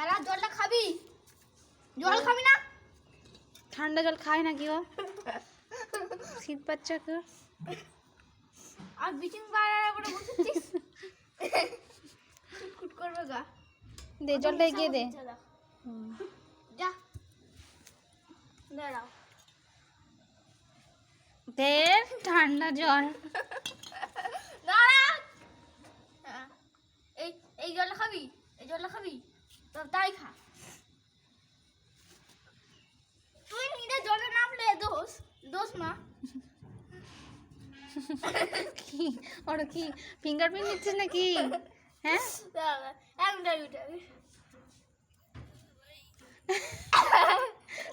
বেলা জলটা খাবি? জল খাবি না? ঠান্ডা জল খায় না কি ও? শীত বাচ্চা তো। আর ব্লিচিং পাউডার করে বসেছিস? কুট করবে গা। দে জলটা এগিয়ে দে। যা দাঁড়াও। দে ঠান্ডা জল। দাঁড়া। এই জলটা খাবি? এই জলটা খাবি? তাই খা। তুই নিজে জলে নামলে দোষ না। কি ওরা কি ফিঙ্গারপ্রিন্ট নিচ্ছিস নাকি? হ্যাঁ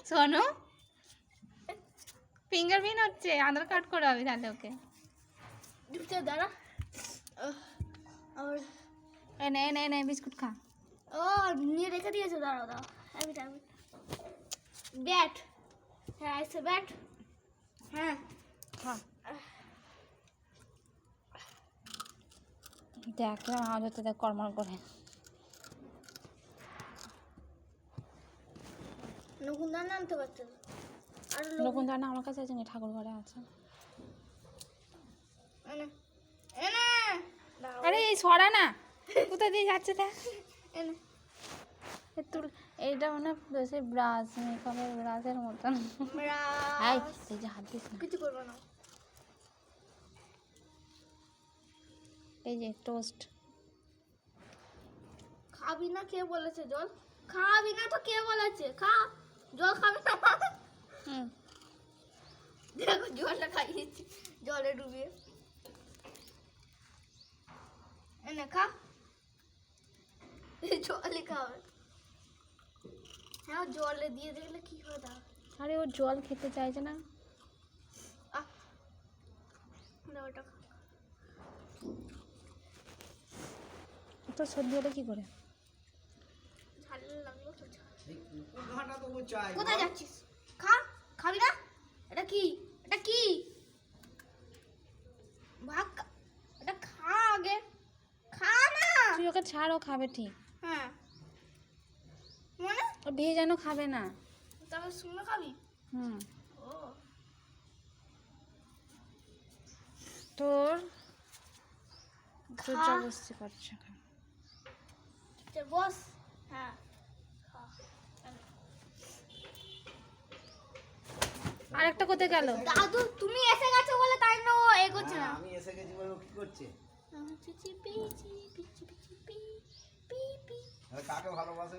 শোনো, ফিঙ্গারপ্রিন্ট হচ্ছে, আধার কার্ড করে হবে তাহলে ওকে। দাঁড়া। নে নে নে বিস্কুট খা। ও নিয়ে রেখে দিয়েছে। দাঁড়াও দাঁড়াও। ব্যাট। হ্যাঁ এসে ব্যাট। হ্যাঁ খা। দেখ আওয়াজ হচ্ছে, দেখ কর্মর করে। নকুনদান আনতে পারছে না। আর নকুনদার না আমার কাছে আছে, ঠাকুর ঘরে আছে। আরে এই সরা না, কোথায় দিয়ে যাচ্ছে দেখ। তোর এইটা মানে বেশি ব্রাশ, মেকআপের ব্রাশের মতন। এই যে হাত দিস না। কিছু করবো না। এই যে টোস্ট। খাবি না কে বলেছে? জল খাবি না তো কে বলেছে? খা। জল খাবি না? দেখো জলটা খাইয়েছি, জলে ডুবিয়ে। এনে খা। জলে খাবে। হ্যাঁ জলে দিয়ে দেখলে কি হয়? দাও। আরে ও জল খেতে চাইছে না। ওটা খা। তো সর্দি হলে কি করে? ঝাল লাগলো তো। কোথায় যাচ্ছিস? খা। খাবি না? এটা কি? এটা কি? ভাগ। এটা খা আগে। খা না। তুই ওকে ছাড়, ও খাবে ঠিক। হ্যাঁ মানে ও ভেজানো খাবে না। তবে শুনে খাবি? ও তোর জবরদস্তি করছে। বস। হ্যাঁ আরেকটা কোথায় গেল? দাদু তুমি এসে গেছো বলে তাই না ও এগোচ্ছে না। আমি এসে গেছি বলে ও কি করছে? কাকে ভালোবাসে?